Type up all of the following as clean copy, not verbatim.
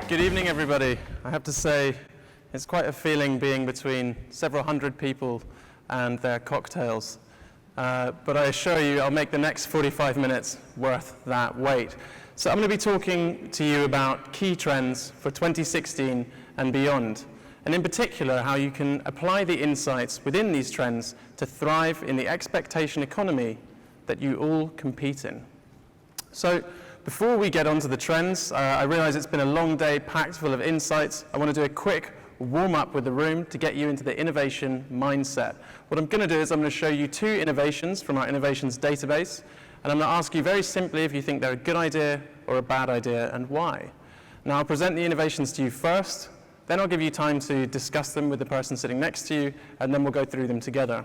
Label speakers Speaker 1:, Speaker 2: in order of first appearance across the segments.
Speaker 1: Good evening, everybody. I have to say, it's quite a feeling being between several hundred people and their cocktails. But I assure you, I'll make the next 45 minutes worth that wait. So I'm going to be talking to you about key trends for 2016 and beyond, and in particular, how you can apply the insights within these trends to thrive in the expectation economy that you all compete in. So before we get onto the trends, I realize it's been a long day packed full of insights. I want to do a quick warm up with the room to get you into the innovation mindset. What I'm going to do is I'm going to show you two innovations from our innovations database, and I'm going to ask you very simply if you think they're a good idea or a bad idea and why. Now I'll present the innovations to you first, then I'll give you time to discuss them with the person sitting next to you, and then we'll go through them together.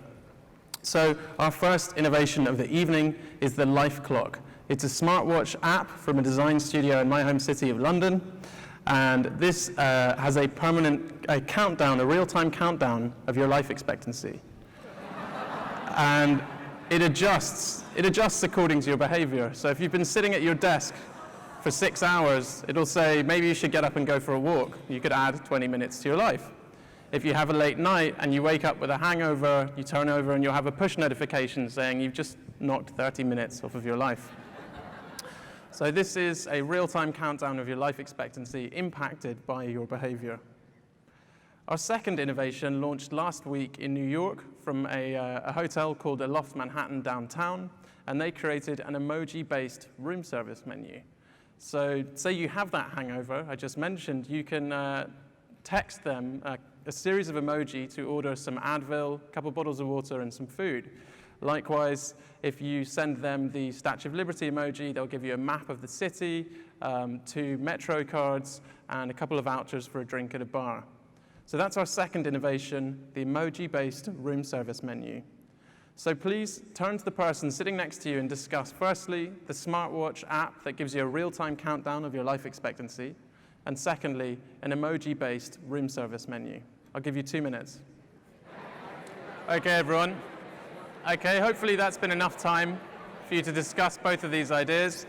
Speaker 1: So our first innovation of the evening is the Life Clock. It's a smartwatch app from a design studio in my home city of London. And this has a permanent countdown, a real-time countdown of your life expectancy. And it adjusts according to your behavior. So if you've been sitting at your desk for 6 hours, it'll say, maybe you should get up and go for a walk. You could add 20 minutes to your life. If you have a late night and you wake up with a hangover, you turn over and you'll have a push notification saying you've just knocked 30 minutes off of your life. So this is a real-time countdown of your life expectancy impacted by your behavior. Our second innovation launched last week in New York from a hotel called Aloft Manhattan downtown, and they created an emoji-based room service menu. So say you have that hangover I just mentioned, you can text them a series of emoji to order some Advil, a couple bottles of water, and some food. Likewise, if you send them the Statue of Liberty emoji, they'll give you a map of the city, 2 Metro cards, and a couple of vouchers for a drink at a bar. So that's our second innovation, the emoji-based room service menu. So please turn to the person sitting next to you and discuss, firstly, the smartwatch app that gives you a real-time countdown of your life expectancy, and secondly, an emoji-based room service menu. I'll give you 2 minutes. Okay, everyone. Okay, hopefully that's been enough time for you to discuss both of these ideas.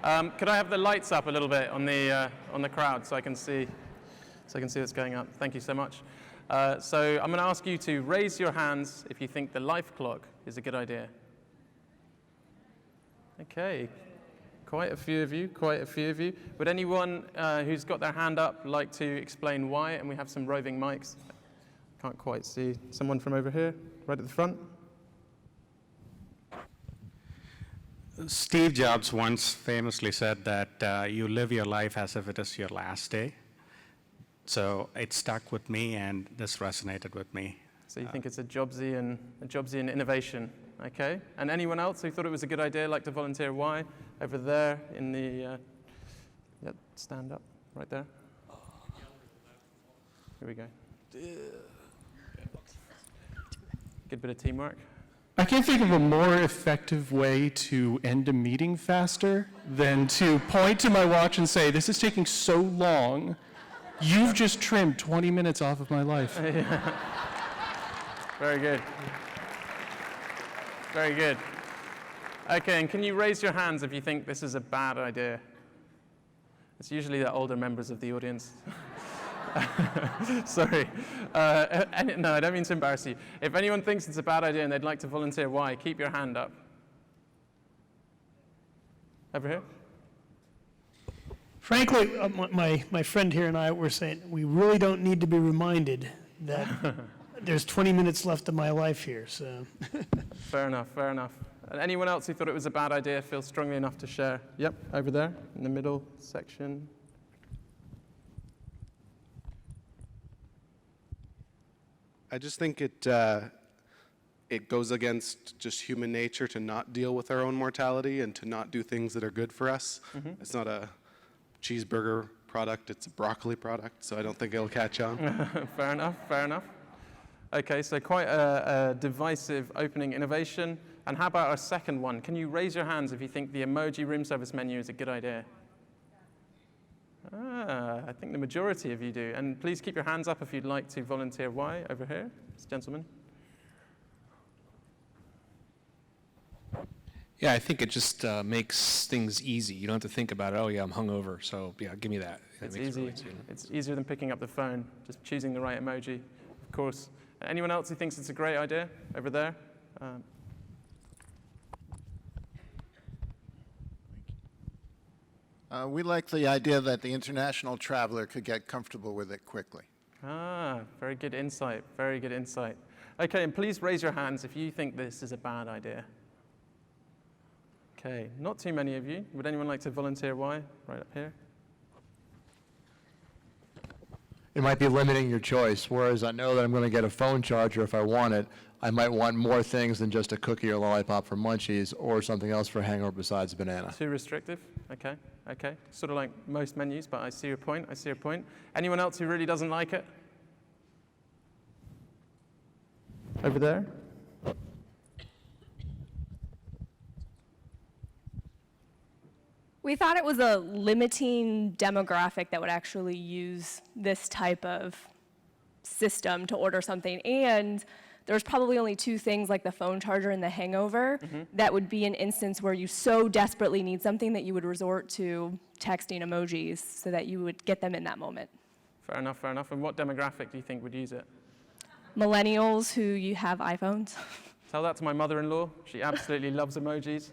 Speaker 1: Could I have the lights up a little bit on the crowd so I can see what's going on? Thank you so much. So I'm going to ask you to raise your hands if you think the Life Clock is a good idea. Okay, quite a few of you. Would anyone who's got their hand up like to explain why? And we have some roving mics. Can't quite see. Someone from over here, right at the front.
Speaker 2: Steve Jobs once famously said that you live your life as if it is your last day. So it stuck with me, and this resonated with me.
Speaker 1: So you think it's a Jobsian innovation, okay? And anyone else who thought it was a good idea, like to volunteer why? Over there in the, stand up, right there. Here we go. Good bit of teamwork.
Speaker 3: I can't think of a more effective way to end a meeting faster than to point to my watch and say, this is taking so long, you've just trimmed 20 minutes off of my life.
Speaker 1: Yeah. Very good. Very good. Okay, and can you raise your hands if you think this is a bad idea? It's usually the older members of the audience. Sorry. No, I don't mean to embarrass you. If anyone thinks it's a bad idea and they'd like to volunteer why, keep your hand up. Over here.
Speaker 4: Frankly, my friend here and I were saying we really don't need to be reminded that there's 20 minutes left of my life here. So.
Speaker 1: Fair enough, fair enough. And anyone else who thought it was a bad idea feel strongly enough to share? Yep, over there in the middle section.
Speaker 5: I just think it goes against just human nature to not deal with our own mortality and to not do things that are good for us. Mm-hmm. It's not a cheeseburger product, it's a broccoli product, so I don't think it'll catch on.
Speaker 1: Fair enough, fair enough. Okay, so quite a divisive opening innovation. And how about our second one? Can you raise your hands if you think the emoji room service menu is a good idea? I think the majority of you do. And please keep your hands up if you'd like to volunteer why. Over here, this gentleman.
Speaker 6: Yeah, I think it just makes things easy. You don't have to think about it. Oh, yeah, I'm hungover, so yeah, give me that.
Speaker 1: It's
Speaker 6: makes it
Speaker 1: easy.
Speaker 6: really easy.
Speaker 1: It's easier than picking up the phone, just choosing the right emoji, of course. Anyone else who thinks it's a great idea over there?
Speaker 7: We like the idea that the international traveler could get comfortable with it quickly.
Speaker 1: Ah, very good insight, very good insight. Okay, and please raise your hands if you think this is a bad idea. Okay, not too many of you. Would anyone like to volunteer why? Right up here.
Speaker 8: It might be limiting your choice, whereas I know that I'm going to get a phone charger if I want it. I might want more things than just a cookie or lollipop for munchies or something else for a hangover besides a banana.
Speaker 1: Too restrictive? Okay, okay. Sort of like most menus, but I see your point, I see your point. Anyone else who really doesn't like it? Over there?
Speaker 9: We thought it was a limiting demographic that would actually use this type of system to order something. And there's probably only two things, like the phone charger and the hangover, that would be an instance where you so desperately need something that you would resort to texting emojis so that you would get them in that moment.
Speaker 1: Fair enough, fair enough. And what demographic do you think would use it?
Speaker 9: Millennials who have iPhones.
Speaker 1: Tell that to my mother-in-law. She absolutely loves emojis.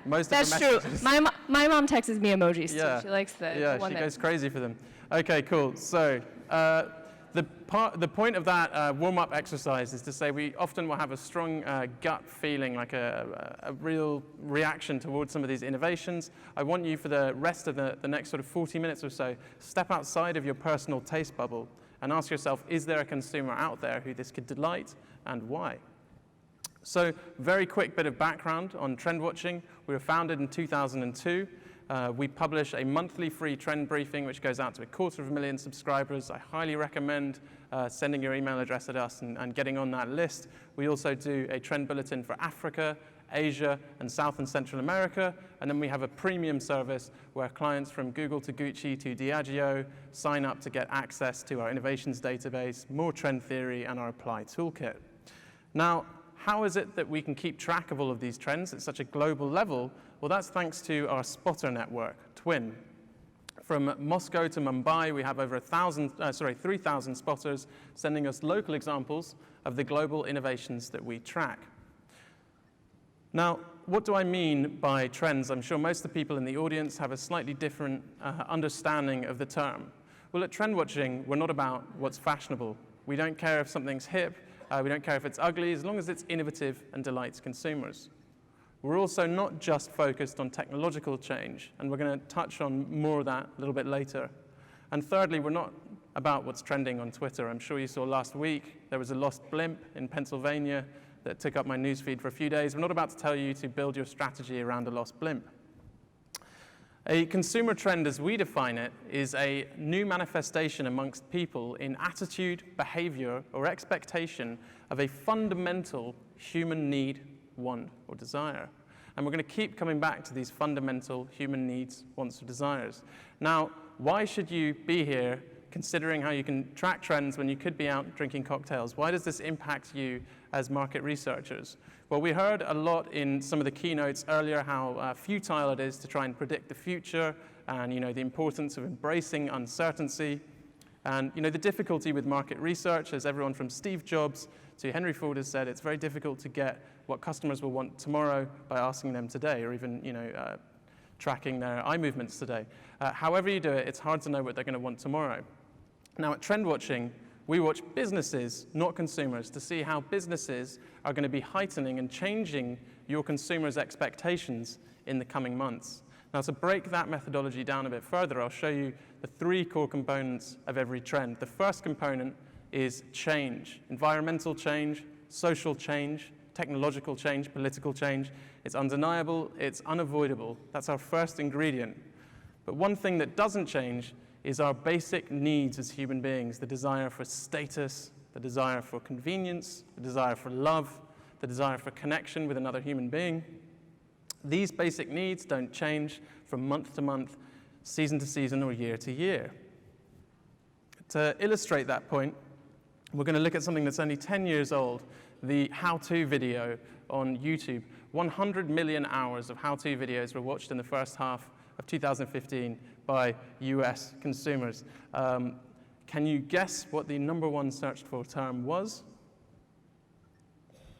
Speaker 1: Most
Speaker 9: That's
Speaker 1: of the
Speaker 9: true.
Speaker 1: messages.
Speaker 9: My mom texts me emojis
Speaker 1: Yeah.
Speaker 9: too. She likes the one
Speaker 1: she
Speaker 9: that
Speaker 1: goes crazy for them. Okay, cool. So the point of that warm-up exercise is to say we often will have a strong gut feeling, like a real reaction towards some of these innovations. I want you for the rest of the next sort of 40 minutes or so, step outside of your personal taste bubble and ask yourself, is there a consumer out there who this could delight and why? So very quick bit of background on TrendWatching. We were founded in 2002. We publish a monthly free trend briefing, which goes out to 250,000 subscribers. I highly recommend sending your email address at us and getting on that list. We also do a trend bulletin for Africa, Asia, and South and Central America. And then we have a premium service where clients from Google to Gucci to Diageo sign up to get access to our innovations database, more trend theory, and our Apply toolkit. Now, how is it that we can keep track of all of these trends at such a global level? Well, that's thanks to our spotter network, Twin. From Moscow to Mumbai, we have over 3,000 spotters sending us local examples of the global innovations that we track. Now, what do I mean by trends? I'm sure most of the people in the audience have a slightly different understanding of the term. Well, at TrendWatching, we're not about what's fashionable. We don't care if something's hip. We don't care if it's ugly, as long as it's innovative and delights consumers. We're also not just focused on technological change, and we're going to touch on more of that a little bit later. And thirdly, we're not about what's trending on Twitter. I'm sure you saw last week there was a lost blimp in Pennsylvania that took up my newsfeed for a few days. We're not about to tell you to build your strategy around a lost blimp. A consumer trend, as we define it, is a new manifestation amongst people in attitude, behavior, or expectation of a fundamental human need, want, or desire. And we're going to keep coming back to these fundamental human needs, wants, or desires. Now, why should you be here considering how you can track trends when you could be out drinking cocktails? Why does this impact you as market researchers? Well, we heard a lot in some of the keynotes earlier how futile it is to try and predict the future and the importance of embracing uncertainty. And the difficulty with market research, as everyone from Steve Jobs to Henry Ford has said, it's very difficult to get what customers will want tomorrow by asking them today, or even tracking their eye movements today. However you do it, it's hard to know what they're going to want tomorrow. Now at TrendWatching, we watch businesses, not consumers, to see how businesses are going to be heightening and changing your consumers' expectations in the coming months. Now, to break that methodology down a bit further, I'll show you the three core components of every trend. The first component is change, environmental change, social change, technological change, political change. It's undeniable, it's unavoidable. That's our first ingredient. But one thing that doesn't change is our basic needs as human beings, the desire for status, the desire for convenience, the desire for love, the desire for connection with another human being. These basic needs don't change from month to month, season to season, or year to year. To illustrate that point, We're going to look at something that's only 10 years old, the how-to video on YouTube. 100 million hours of how-to videos were watched in the first half of 2015 by US consumers. Can you guess what the #1 searched for term was?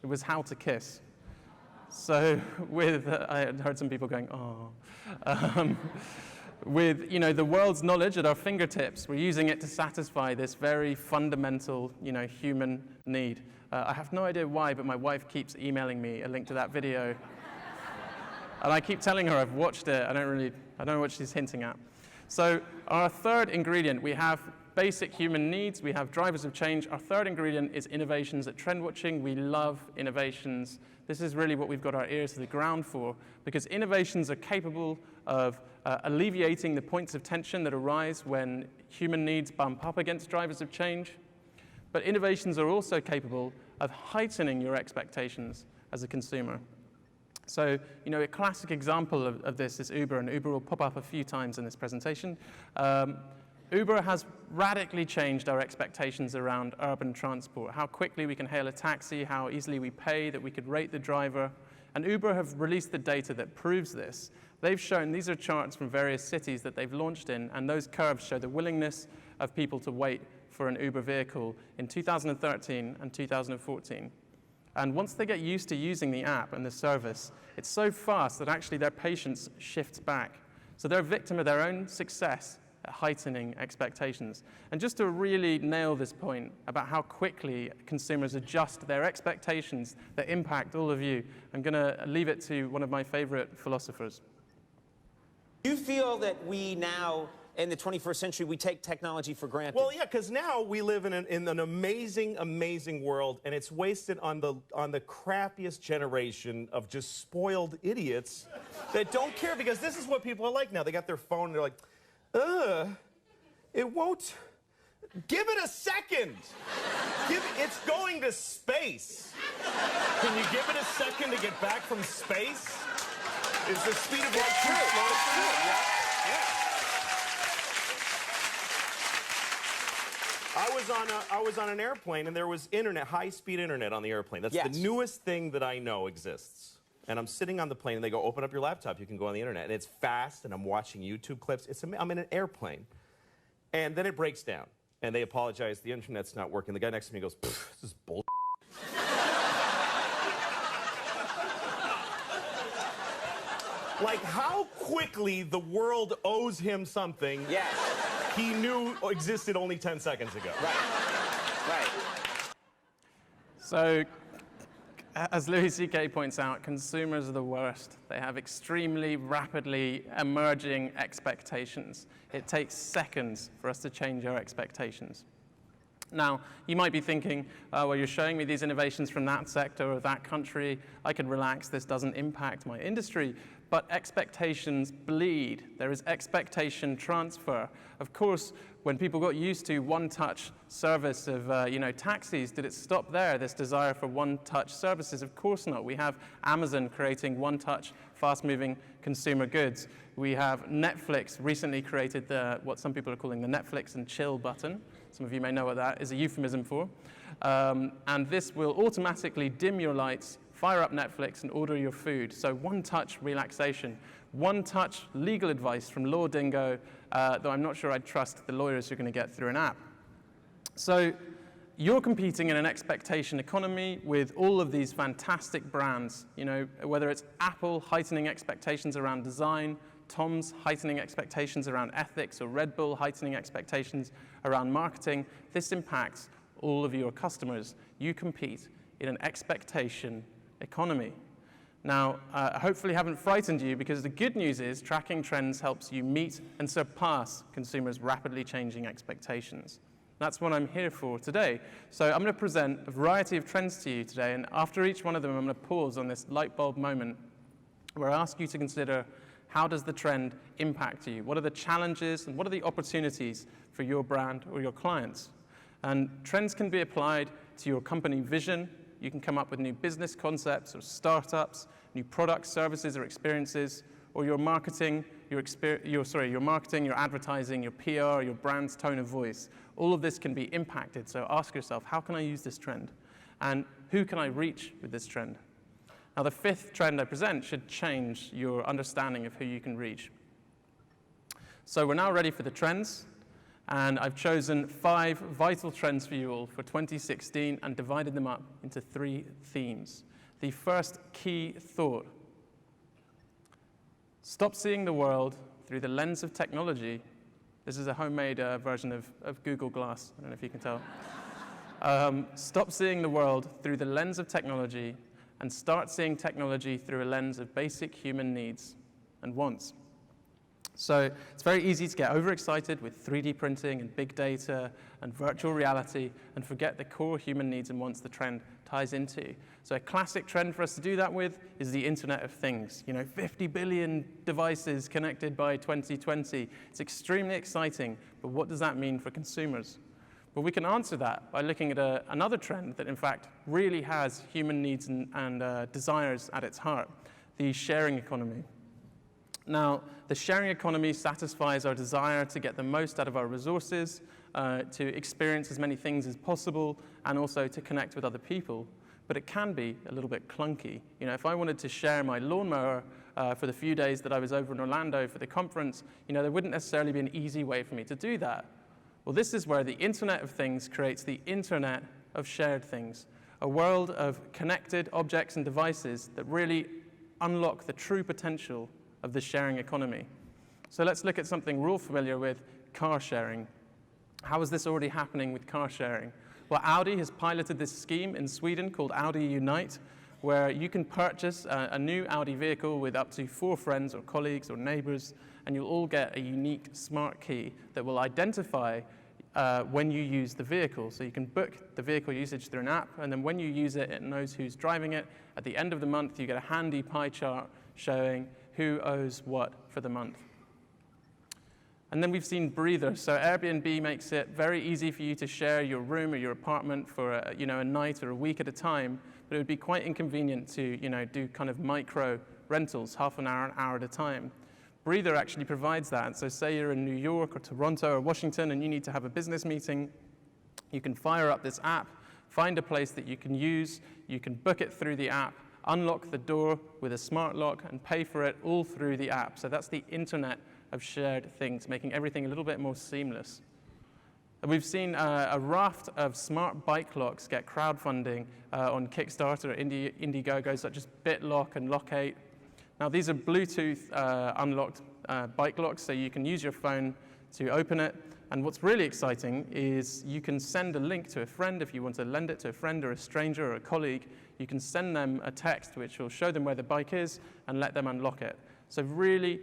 Speaker 1: It was how to kiss. So with, I heard some people going, oh. With the world's knowledge at our fingertips, we're using it to satisfy this very fundamental human need. I have no idea why, but my wife keeps emailing me a link to that video. And I keep telling her I've watched it. I don't know what she's hinting at. So our third ingredient, we have basic human needs, we have drivers of change. Our third ingredient is innovations. At TrendWatching, we love innovations. This is really what we've got our ears to the ground for, because innovations are capable of alleviating the points of tension that arise when human needs bump up against drivers of change. But innovations are also capable of heightening your expectations as a consumer. So, a classic example of this is Uber, and Uber will pop up a few times in this presentation. Uber has radically changed our expectations around urban transport, how quickly we can hail a taxi, how easily we pay, that we could rate the driver. And Uber have released the data that proves this. They've shown, these are charts from various cities that they've launched in, and those curves show the willingness of people to wait for an Uber vehicle in 2013 and 2014. And once they get used to using the app and the service, it's so fast that actually their patience shifts back. So they're a victim of their own success at heightening expectations. And just to really nail this point about how quickly consumers adjust their expectations that impact all of you, I'm going to leave it to one of my favorite philosophers.
Speaker 10: Do you feel that we now, in the 21st century, we take technology for granted?
Speaker 11: Well, yeah, because now we live in an amazing, amazing world, and it's wasted on the crappiest generation of just spoiled idiots that don't care, because this is what people are like now. They got their phone, and they're like, it won't. Give it a second. It's going to space. Can you give it a second to get back from space? Is the speed of light too slow? Yeah. I was on an airplane, and there was internet, high-speed internet on the airplane. That's the newest thing that I know exists. And I'm sitting on the plane, and they go, open up your laptop, you can go on the internet. And it's fast, and I'm watching YouTube clips. I'm in an airplane. And then it breaks down, and they apologize, the internet's not working. The guy next to me goes, this is bull. Like, how quickly the world owes him something he knew existed only 10 seconds ago.
Speaker 10: Right.
Speaker 1: So, as Louis C.K. points out, consumers are the worst. They have extremely rapidly emerging expectations. It takes seconds for us to change our expectations. Now, you might be thinking, well, you're showing me these innovations from that sector or that country. I can relax. This doesn't impact my industry. But expectations bleed. There is expectation transfer. Of course, when people got used to one-touch service of taxis, did it stop there, this desire for one-touch services? Of course not. We have Amazon creating one-touch, fast-moving consumer goods. We have Netflix recently created what some people are calling the Netflix and chill button. Some of you may know what that is a euphemism for. And this will automatically dim your lights, fire up Netflix, and order your food. So one-touch relaxation, one-touch legal advice from Law Dingo, though I'm not sure I'd trust the lawyers you're going to get through an app. So you're competing in an expectation economy with all of these fantastic brands, whether it's Apple heightening expectations around design, Tom's heightening expectations around ethics, or Red Bull heightening expectations around marketing. This impacts all of your customers. You compete in an expectation economy. Now, hopefully haven't frightened you, because the good news is tracking trends helps you meet and surpass consumers' rapidly changing expectations. That's what I'm here for today. So I'm going to present a variety of trends to you today, and after each one of them, I'm going to pause on this light bulb moment where I ask you to consider, how does the trend impact you? What are the challenges and what are the opportunities for your brand or your clients? And trends can be applied to your company vision. You can come up with new business concepts or startups, new products, services, or experiences, or your marketing, your marketing, your advertising, your PR, your brand's tone of voice. All of this can be impacted. So ask yourself, how can I use this trend? And who can I reach with this trend? Now, the fifth trend I present should change your understanding of who you can reach. So we're now ready for the trends. And I've chosen 5 vital trends for you all for 2016 and divided them up into 3 themes. The first key thought: stop seeing the world through the lens of technology. This is a homemade version of Google Glass. I don't know if you can tell. Stop seeing the world through the lens of technology and start seeing technology through a lens of basic human needs and wants. So it's very easy to get overexcited with 3D printing and big data and virtual reality and forget the core human needs and wants the trend ties into. So a classic trend for us to do that with is the Internet of Things. 50 billion devices connected by 2020. It's extremely exciting, but what does that mean for consumers? Well, we can answer that by looking at another trend that, in fact, really has human needs and desires at its heart: the sharing economy. Now, the sharing economy satisfies our desire to get the most out of our resources, to experience as many things as possible, and also to connect with other people. But it can be a little bit clunky. If I wanted to share my lawnmower for the few days that I was over in Orlando for the conference, there wouldn't necessarily be an easy way for me to do that. Well, this is where the Internet of Things creates the Internet of Shared Things, a world of connected objects and devices that really unlock the true potential of the sharing economy. So let's look at something we're all familiar with: car sharing. How is this already happening with car sharing? Well, Audi has piloted this scheme in Sweden called Audi Unite, where you can purchase a new Audi vehicle with up to 4 friends or colleagues or neighbors, and you'll all get a unique smart key that will identify when you use the vehicle. So you can book the vehicle usage through an app, and then when you use it, it knows who's driving it. At the end of the month, you get a handy pie chart showing who owes what for the month. And then we've seen Breather. So Airbnb makes it very easy for you to share your room or your apartment for a night or a week at a time, but it would be quite inconvenient to do kind of micro rentals, half an hour at a time. Breather actually provides that. So say you're in New York or Toronto or Washington and you need to have a business meeting, you can fire up this app, find a place that you can use, you can book it through the app, unlock the door with a smart lock, and pay for it all through the app. So that's the Internet of Shared Things, making everything a little bit more seamless. And we've seen a raft of smart bike locks get crowdfunding on Kickstarter or Indiegogo, such as BitLock and Lock8. Now, these are Bluetooth unlocked bike locks, so you can use your phone to open it. And what's really exciting is you can send a link to a friend if you want to lend it to a friend or a stranger or a colleague. You can send them a text which will show them where the bike is and let them unlock it. So really,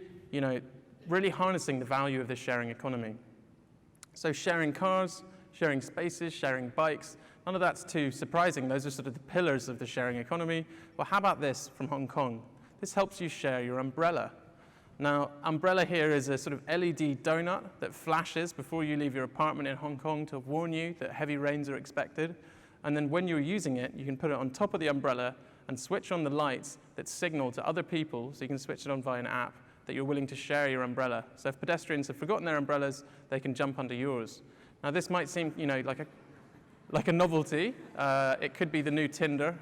Speaker 1: really harnessing the value of the sharing economy. So sharing cars, sharing spaces, sharing bikes, none of that's too surprising. Those are sort of the pillars of the sharing economy. Well, how about this from Hong Kong? This helps you share your umbrella. Now, umbrella here is a sort of LED donut that flashes before you leave your apartment in Hong Kong to warn you that heavy rains are expected. And then when you're using it, you can put it on top of the umbrella and switch on the lights that signal to other people, so you can switch it on via an app, that you're willing to share your umbrella. So if pedestrians have forgotten their umbrellas, they can jump under yours. Now, this might seem, like a novelty. It could be the new Tinder.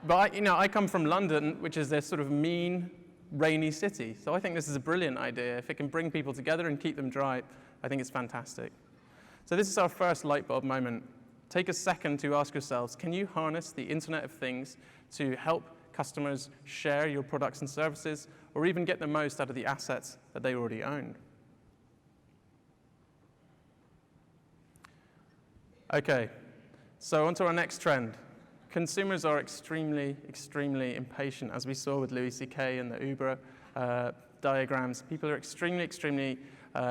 Speaker 1: But I come from London, which is this sort of mean, rainy city. So I think this is a brilliant idea. If it can bring people together and keep them dry, I think it's fantastic. So this is our first light bulb moment. Take a second to ask yourselves, can you harness the Internet of Things to help customers share your products and services, or even get the most out of the assets that they already own? Okay, so on to our next trend. Consumers are extremely, extremely impatient, as we saw with Louis C.K. and the Uber diagrams. People are extremely, extremely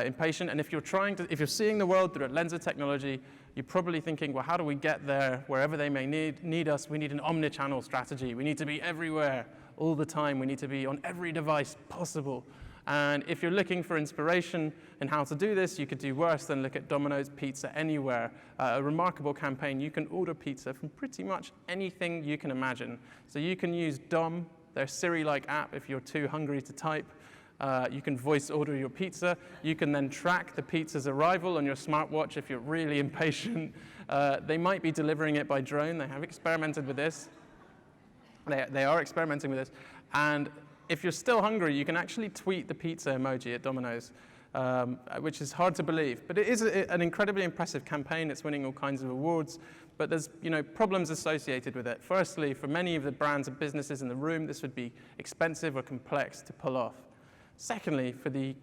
Speaker 1: impatient, and if you're seeing the world through a lens of technology, you're probably thinking, well, how do we get there wherever they may need us? We need an omnichannel strategy. We need to be everywhere all the time. We need to be on every device possible. And if you're looking for inspiration in how to do this, you could do worse than look at Domino's Pizza Anywhere, a remarkable campaign. You can order pizza from pretty much anything you can imagine. So you can use Dom, their Siri-like app if you're too hungry to type. You can voice order your pizza. You can then track the pizza's arrival on your smartwatch if you're really impatient. They might be delivering it by drone. They have experimented with this. They are experimenting with this. And if you're still hungry, you can actually tweet the pizza emoji at Domino's, which is hard to believe. But it is an incredibly impressive campaign. It's winning all kinds of awards. But there's problems associated with it. Firstly, for many of the brands and businesses in the room, this would be expensive or complex to pull off. Secondly, for the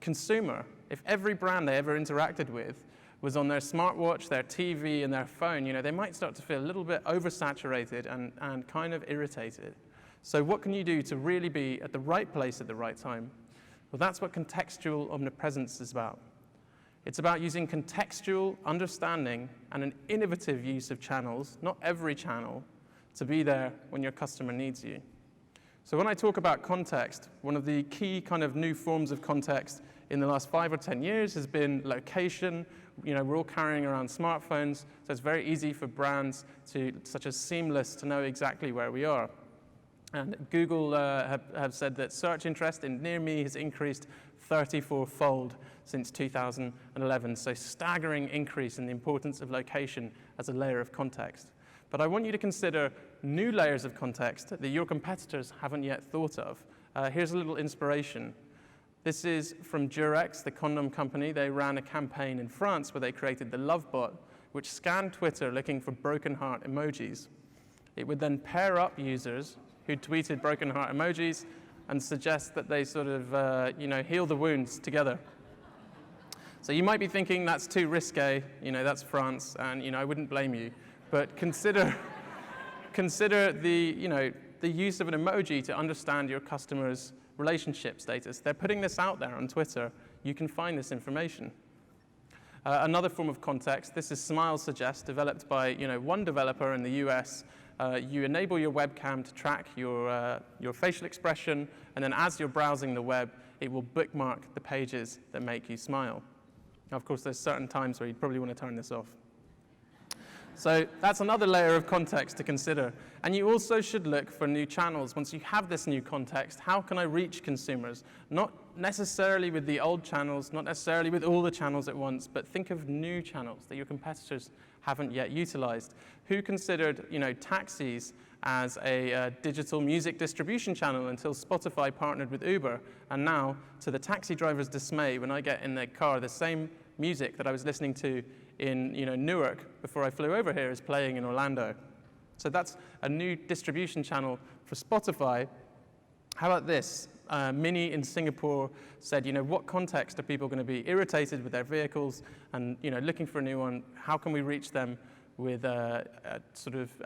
Speaker 1: consumer, if every brand they ever interacted with was on their smartwatch, their TV, and their phone, they might start to feel a little bit oversaturated and kind of irritated. So what can you do to really be at the right place at the right time? Well, that's what contextual omnipresence is about. It's about using contextual understanding and an innovative use of channels, not every channel, to be there when your customer needs you. So when I talk about context, one of the key kind of new forms of context in the last 5 or 10 years has been location. We're all carrying around smartphones, so it's very easy for brands such as Seamless, to know exactly where we are. And Google have said that search interest in near me has increased 34-fold since 2011, so staggering increase in the importance of location as a layer of context. But I want you to consider new layers of context that your competitors haven't yet thought of. Here's a little inspiration. This is from Durex, the condom company. They ran a campaign in France where they created the Love Bot, which scanned Twitter looking for broken heart emojis. It would then pair up users who tweeted broken heart emojis and suggest that they sort of heal the wounds together. So you might be thinking that's too risque, that's France, and I wouldn't blame you. But consider the use of an emoji to understand your customer's relationship status. They're putting this out there on Twitter. You can find this information. Another form of context, this is Smile Suggest, developed by one developer in the US. You enable your webcam to track your facial expression, and then as you're browsing the web, it will bookmark the pages that make you smile. Now, of course, there's certain times where you'd probably want to turn this off. So that's another layer of context to consider. And you also should look for new channels. Once you have this new context, how can I reach consumers? Not necessarily with the old channels, not necessarily with all the channels at once, but think of new channels that your competitors haven't yet utilized. Who considered, taxis as a digital music distribution channel until Spotify partnered with Uber? And now, to the taxi driver's dismay, when I get in the car, the same music that I was listening to in Newark before I flew over here is playing in Orlando. So that's a new distribution channel for Spotify. How about this? Mini in Singapore said, what context are people going to be irritated with their vehicles and looking for a new one? How can we reach them with a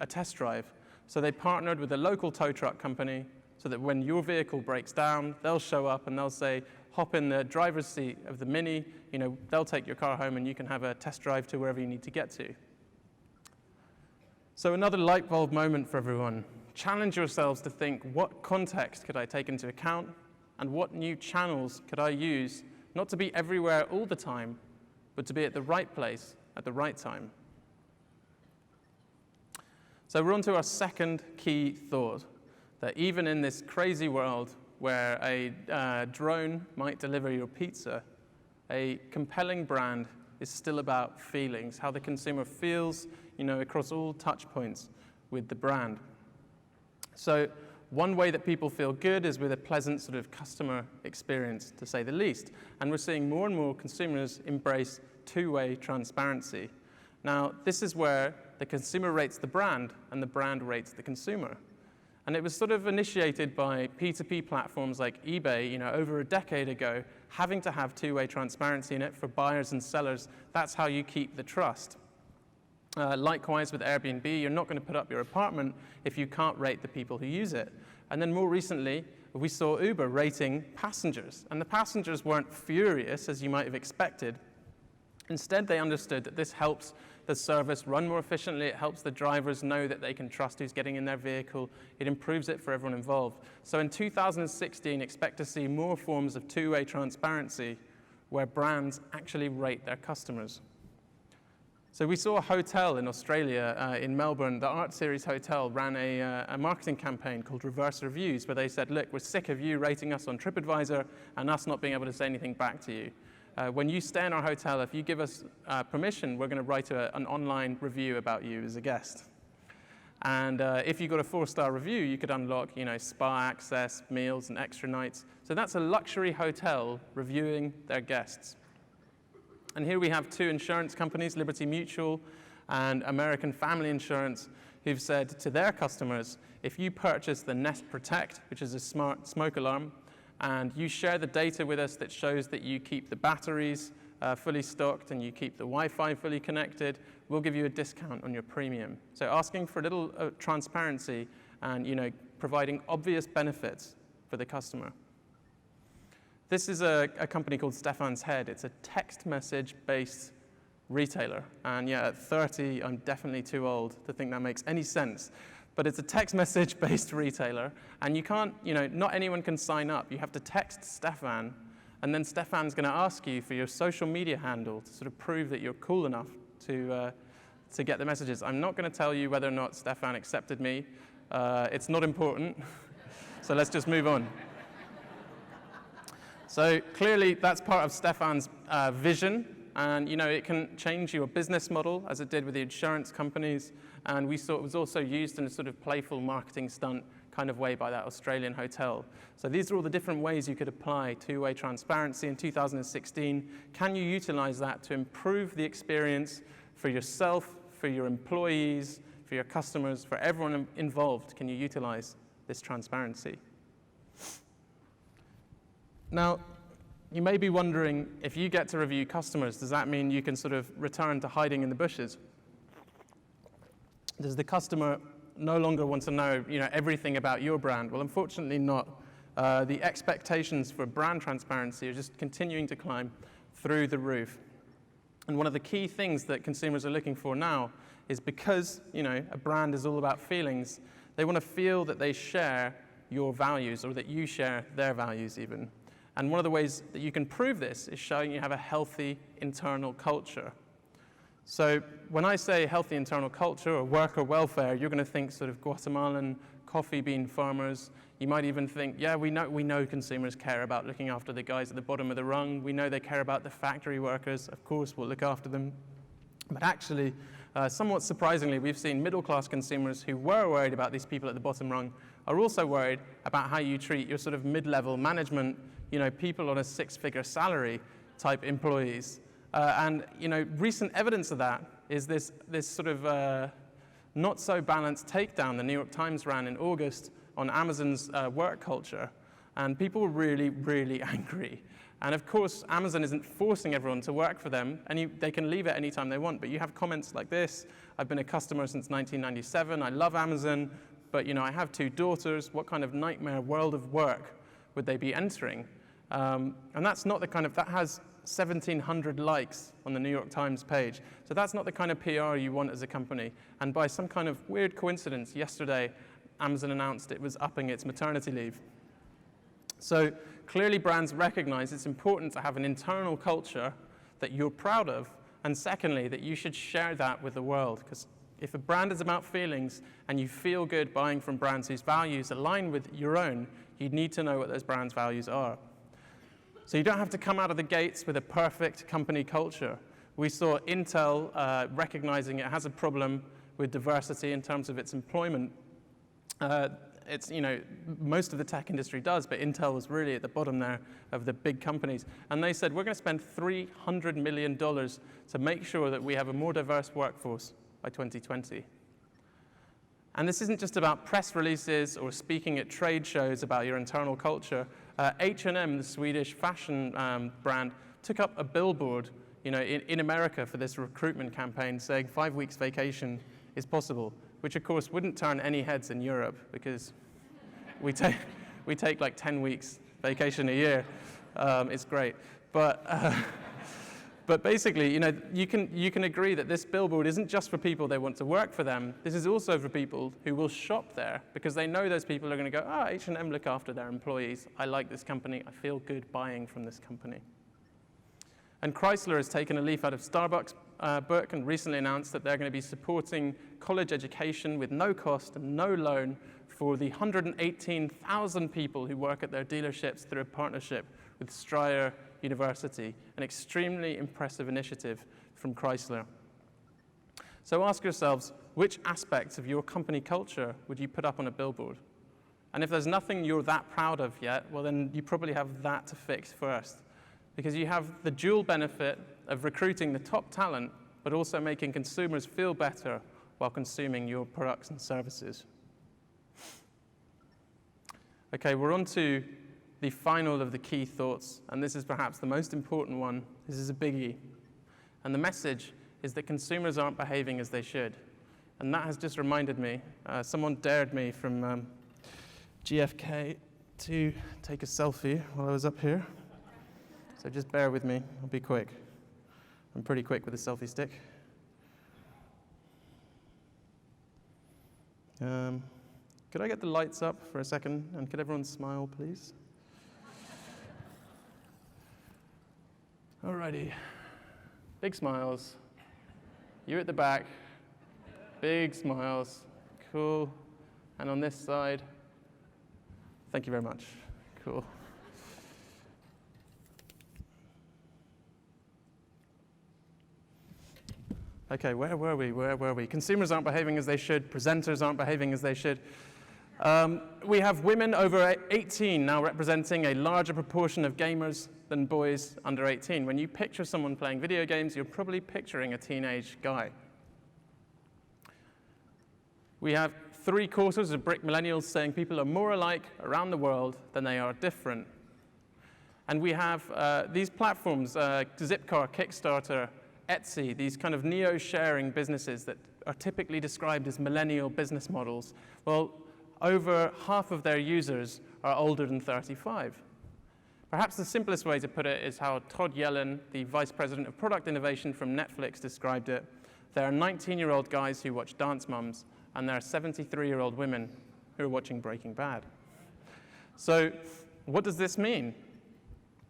Speaker 1: test drive? So they partnered with a local tow truck company so that when your vehicle breaks down, they'll show up and they'll say, hop in the driver's seat of the Mini, they'll take your car home and you can have a test drive to wherever you need to get to. So another light bulb moment for everyone. Challenge yourselves to think, what context could I take into account and what new channels could I use, not to be everywhere all the time, but to be at the right place at the right time. So we're on to our second key thought, that even in this crazy world where a drone might deliver your pizza, a compelling brand is still about feelings, how the consumer feels, across all touch points with the brand. So one way that people feel good is with a pleasant sort of customer experience, to say the least. And we're seeing more and more consumers embrace two-way transparency. Now, this is where the consumer rates the brand and the brand rates the consumer. And it was sort of initiated by P2P platforms like eBay, over a decade ago, having to have two-way transparency in it for buyers and sellers. That's how you keep the trust. Likewise with Airbnb, you're not going to put up your apartment if you can't rate the people who use it. And then more recently, we saw Uber rating passengers. And the passengers weren't furious, as you might have expected. Instead, they understood that this helps the service run more efficiently. It helps the drivers know that they can trust who's getting in their vehicle. It improves it for everyone involved. So in 2016, expect to see more forms of two-way transparency where brands actually rate their customers. So we saw a hotel in Australia, in Melbourne. The Art Series Hotel ran a marketing campaign called Reverse Reviews, where they said, look, we're sick of you rating us on TripAdvisor and us not being able to say anything back to you. When you stay in our hotel, if you give us permission, we're going to write an online review about you as a guest. And if you got a 4-star review, you could unlock, spa access, meals, and extra nights. So that's a luxury hotel reviewing their guests. And here we have 2 insurance companies, Liberty Mutual and American Family Insurance, who've said to their customers, if you purchase the Nest Protect, which is a smart smoke alarm, and you share the data with us that shows that you keep the batteries fully stocked and you keep the Wi-Fi fully connected, we'll give you a discount on your premium. So asking for a little transparency and providing obvious benefits for the customer. This is a company called Stefans Head. It's a text message-based retailer. And yeah, at 30, I'm definitely too old to think that makes any sense. But it's a text message-based retailer. And you can't, not anyone can sign up. You have to text Stefan, and then Stefan's going to ask you for your social media handle to sort of prove that you're cool enough to get the messages. I'm not going to tell you whether or not Stefan accepted me. It's not important. So let's just move on. So clearly, that's part of Stefan's vision, and it can change your business model, as it did with the insurance companies, and we saw it was also used in a sort of playful marketing stunt kind of way by that Australian hotel. So these are all the different ways you could apply two-way transparency in 2016. Can you utilize that to improve the experience for yourself, for your employees, for your customers, for everyone involved? Can you utilize this transparency? Now, you may be wondering, if you get to review customers, does that mean you can sort of return to hiding in the bushes? Does the customer no longer want to know, everything about your brand? Well, unfortunately not. The expectations for brand transparency are just continuing to climb through the roof. And one of the key things that consumers are looking for now is because, a brand is all about feelings, they want to feel that they share your values or that you share their values even. And one of the ways that you can prove this is showing you have a healthy internal culture. So when I say healthy internal culture or worker welfare, you're going to think sort of Guatemalan coffee bean farmers. You might even think, yeah, we know consumers care about looking after the guys at the bottom of the rung. We know they care about the factory workers. Of course, we'll look after them. But actually, somewhat surprisingly, we've seen middle-class consumers who were worried about these people at the bottom rung are also worried about how you treat your sort of mid-level management, people on a 6-figure salary type employees. And recent evidence of that is this sort of not so balanced takedown the New York Times ran in August on Amazon's work culture. And people were really, really angry. And of course, Amazon isn't forcing everyone to work for them, and they can leave at any time they want. But you have comments like this: I've been a customer since 1997. I love Amazon, but I have 2 daughters. What kind of nightmare world of work would they be entering? And that's not the kind of, that has 1,700 likes on the New York Times page. So that's not the kind of PR you want as a company. And by some kind of weird coincidence, yesterday, Amazon announced it was upping its maternity leave. So clearly brands recognize it's important to have an internal culture that you're proud of, and secondly, that you should share that with the world. Because if a brand is about feelings and you feel good buying from brands whose values align with your own, you need to know what those brands' values are. So you don't have to come out of the gates with a perfect company culture. We saw Intel recognizing it has a problem with diversity in terms of its employment. It's, most of the tech industry does, but Intel was really at the bottom there of the big companies. And they said, we're going to spend $300 million to make sure that we have a more diverse workforce by 2020. And this isn't just about press releases or speaking at trade shows about your internal culture. H&M, the Swedish fashion brand, took up a billboard in America for this recruitment campaign saying 5 weeks vacation is possible, which of course wouldn't turn any heads in Europe because we take like 10 weeks vacation a year. It's great. But basically, you can agree that this billboard isn't just for people they want to work for them. This is also for people who will shop there because they know those people are going to go, H&M look after their employees. I like this company. I feel good buying from this company. And Chrysler has taken a leaf out of Starbucks' book and recently announced that they're going to be supporting college education with no cost and no loan for the 118,000 people who work at their dealerships through a partnership with Stryer University, an extremely impressive initiative from Chrysler. So ask yourselves, which aspects of your company culture would you put up on a billboard? And if there's nothing you're that proud of yet, well, then you probably have that to fix first. Because you have the dual benefit of recruiting the top talent, but also making consumers feel better while consuming your products and services. Okay, we're on to the final of the key thoughts, and this is perhaps the most important one. This is a biggie. And the message is that consumers aren't behaving as they should. And that has just reminded me, someone dared me from GFK to take a selfie while I was up here. So just bear with me, I'll be quick. I'm pretty quick with a selfie stick. Could I get the lights up for a second, and could everyone smile, please? Alrighty, big smiles. You at the back, big smiles, cool. And on this side, thank you very much, cool. Okay, where were we? Consumers aren't behaving as they should. Presenters aren't behaving as they should. We have women over 18 now representing a larger proportion of gamers than boys under 18. When you picture someone playing video games, you're probably picturing a teenage guy. We have 3/4 of brick millennials saying people are more alike around the world than they are different. And we have these platforms, Zipcar, Kickstarter, Etsy, these kind of neo-sharing businesses that are typically described as millennial business models. Well, over half of their users are older than 35. Perhaps the simplest way to put it is how Todd Yellen, the Vice President of Product Innovation from Netflix, described it. There are 19-year-old guys who watch Dance Moms, and there are 73-year-old women who are watching Breaking Bad. So what does this mean?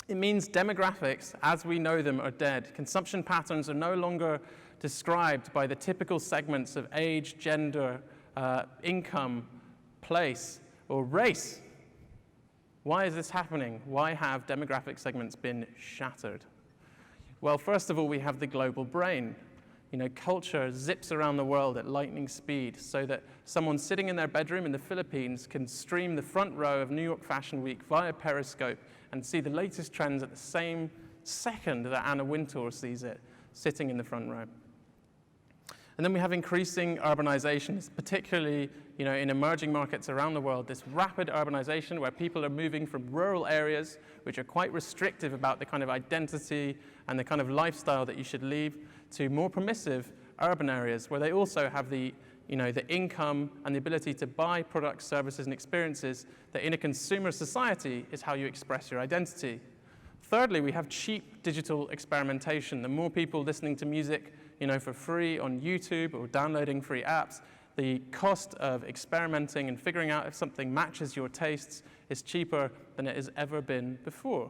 Speaker 1: It means demographics, as we know them, are dead. Consumption patterns are no longer described by the typical segments of age, gender, income, place, or race. Why is this happening? Why have demographic segments been shattered? Well, first of all, we have the global brain. You know, culture zips around the world at lightning speed so that someone sitting in their bedroom in the Philippines can stream the front row of New York Fashion Week via Periscope and see the latest trends at the same second that Anna Wintour sees it, sitting in the front row. And then we have increasing urbanizations, particularly in emerging markets around the world, this rapid urbanization where people are moving from rural areas, which are quite restrictive about the kind of identity and the kind of lifestyle that you should lead, to more permissive urban areas where they also have the income and the ability to buy products, services, and experiences that in a consumer society is how you express your identity. Thirdly, we have cheap digital experimentation. The more people listening to music for free on YouTube or downloading free apps, the cost of experimenting and figuring out if something matches your tastes is cheaper than it has ever been before.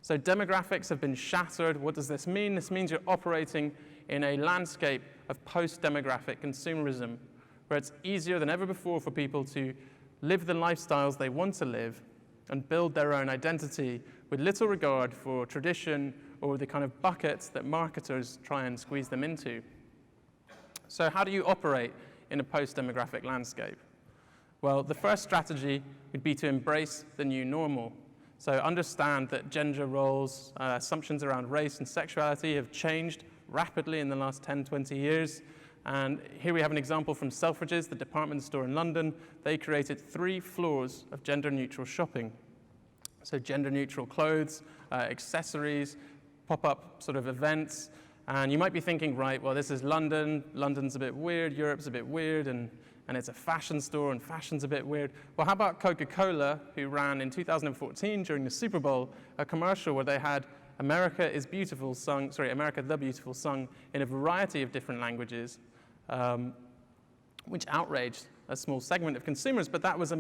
Speaker 1: So demographics have been shattered. What does this mean? This means you're operating in a landscape of post-demographic consumerism, where it's easier than ever before for people to live the lifestyles they want to live and build their own identity with little regard for tradition or the kind of buckets that marketers try and squeeze them into. So how do you operate in a post-demographic landscape? Well, the first strategy would be to embrace the new normal. So understand that gender roles, assumptions around race and sexuality have changed rapidly in the last 10, 20 years. And here we have an example from Selfridges, the department store in London. They created 3 floors of gender-neutral shopping. So gender-neutral clothes, accessories, pop-up sort of events. And you might be thinking, right, well, this is London. London's a bit weird. Europe's a bit weird. And it's a fashion store, and fashion's a bit weird. Well, how about Coca-Cola, who ran in 2014 during the Super Bowl a commercial where they had America the Beautiful sung in a variety of different languages, which outraged a small segment of consumers. But that was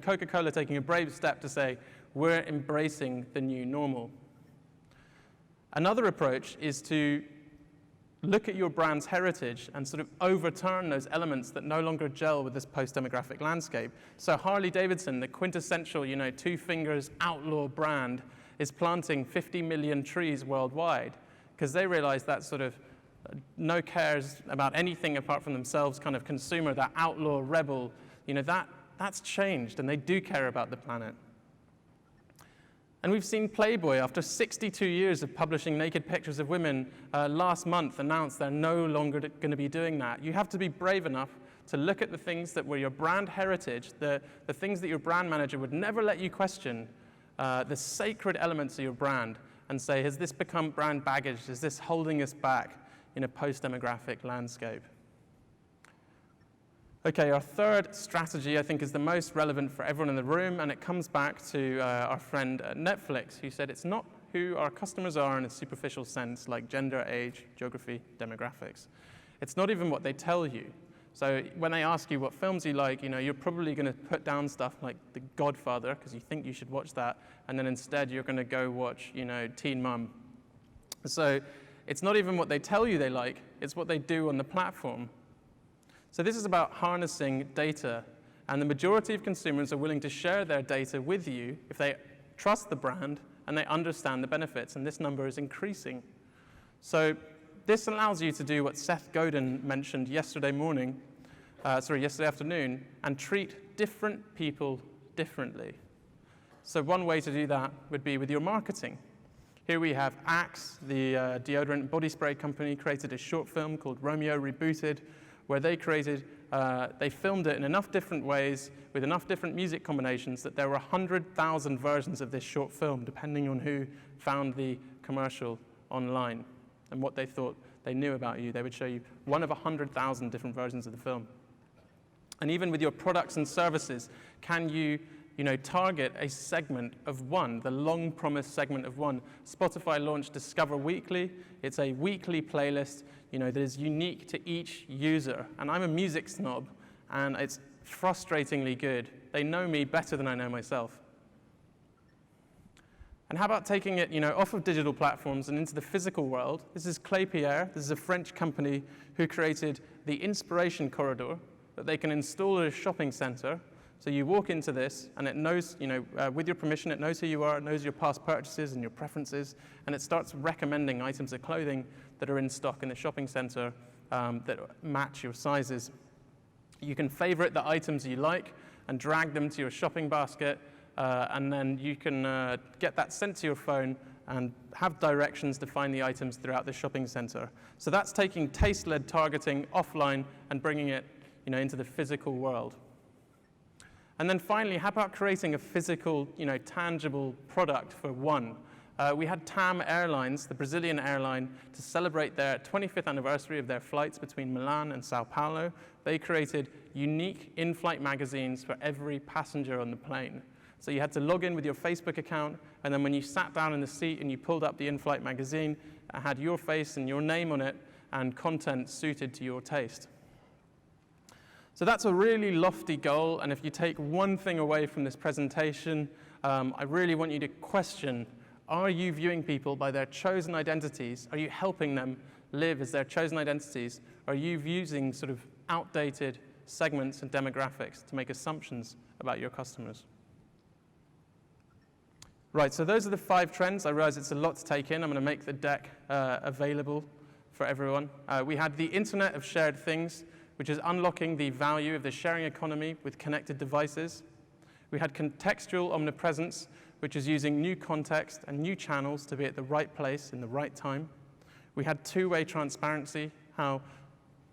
Speaker 1: Coca-Cola taking a brave step to say, we're embracing the new normal. Another approach is to look at your brand's heritage and sort of overturn those elements that no longer gel with this post-demographic landscape. So Harley-Davidson, the quintessential, two fingers outlaw brand, is planting 50 million trees worldwide because they realize that sort of no cares about anything apart from themselves kind of consumer, that outlaw rebel, that's changed, and they do care about the planet. And we've seen Playboy, after 62 years of publishing naked pictures of women, last month announced they're no longer going to be doing that. You have to be brave enough to look at the things that were your brand heritage, the things that your brand manager would never let you question, the sacred elements of your brand, and say, has this become brand baggage? Is this holding us back in a post-demographic landscape? Okay, our third strategy, I think, is the most relevant for everyone in the room, and it comes back to our friend at Netflix, who said it's not who our customers are in a superficial sense, like gender, age, geography, demographics. It's not even what they tell you. So when they ask you what films you like, you're probably going to put down stuff like The Godfather, because you think you should watch that, and then instead you're going to go watch, Teen Mum. So it's not even what they tell you they like, it's what they do on the platform. So this is about harnessing data, and the majority of consumers are willing to share their data with you if they trust the brand and they understand the benefits, and this number is increasing. So this allows you to do what Seth Godin mentioned yesterday afternoon, and treat different people differently. So one way to do that would be with your marketing. Here we have Axe, the deodorant body spray company, created a short film called Romeo Rebooted, where they filmed it in enough different ways with enough different music combinations that there were 100,000 versions of this short film, depending on who found the commercial online and what they thought they knew about you. They would show you one of 100,000 different versions of the film. And even with your products and services, can you target a segment of one, the long-promised segment of one? Spotify launched Discover Weekly. It's a weekly playlist that is unique to each user. And I'm a music snob, and it's frustratingly good. They know me better than I know myself. And how about taking it off of digital platforms and into the physical world? This is Pierre. This is a French company who created the Inspiration Corridor that they can install at a shopping center. So you walk into this, and it knows, with your permission, it knows who you are, it knows your past purchases and your preferences, and it starts recommending items of clothing that are in stock in the shopping center that match your sizes. You can favorite the items you like and drag them to your shopping basket, and then you can get that sent to your phone and have directions to find the items throughout the shopping center. So that's taking taste-led targeting offline and bringing it into the physical world. And then finally, how about creating a physical, tangible product for one? We had TAM Airlines, the Brazilian airline, to celebrate their 25th anniversary of their flights between Milan and Sao Paulo. They created unique in-flight magazines for every passenger on the plane. So you had to log in with your Facebook account, and then when you sat down in the seat and you pulled up the in-flight magazine, it had your face and your name on it and content suited to your taste. So that's a really lofty goal, and if you take one thing away from this presentation, I really want you to question, are you viewing people by their chosen identities? Are you helping them live as their chosen identities? Are you using sort of outdated segments and demographics to make assumptions about your customers? Right, so those are the 5 trends. I realize it's a lot to take in. I'm going to make the deck available for everyone. We had the Internet of Shared Things, which is unlocking the value of the sharing economy with connected devices. We had contextual omnipresence, which is using new context and new channels to be at the right place in the right time. We had two-way transparency, how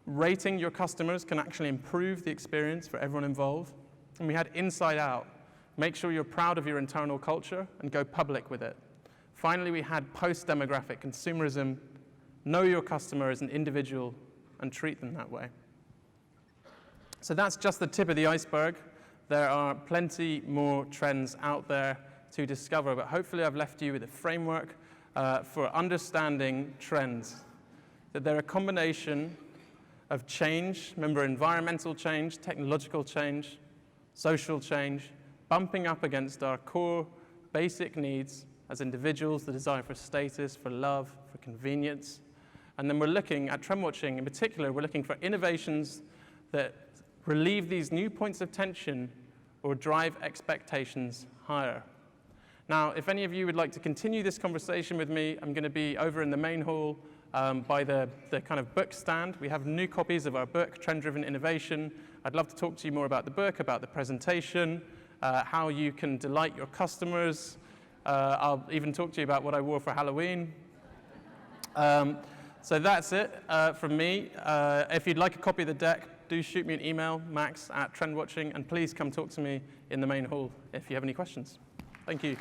Speaker 1: rating your customers can actually improve the experience for everyone involved. And we had inside out, make sure you're proud of your internal culture and go public with it. Finally, we had post-demographic consumerism, know your customer as an individual and treat them that way. So that's just the tip of the iceberg. There are plenty more trends out there to discover, but hopefully I've left you with a framework for understanding trends, that they're a combination of change, remember environmental change, technological change, social change, bumping up against our core basic needs as individuals, the desire for status, for love, for convenience, And then we're looking at TrendWatching in particular, we're looking for innovations that relieve these new points of tension or drive expectations higher. Now, if any of you would like to continue this conversation with me, I'm going to be over in the main hall by the kind of book stand. We have new copies of our book, Trend-Driven Innovation. I'd love to talk to you more about the book, about the presentation, how you can delight your customers. I'll even talk to you about what I wore for Halloween. So that's it from me. If you'd like a copy of the deck, do shoot me an email, max@trendwatching, and please come talk to me in the main hall if you have any questions. Thank you.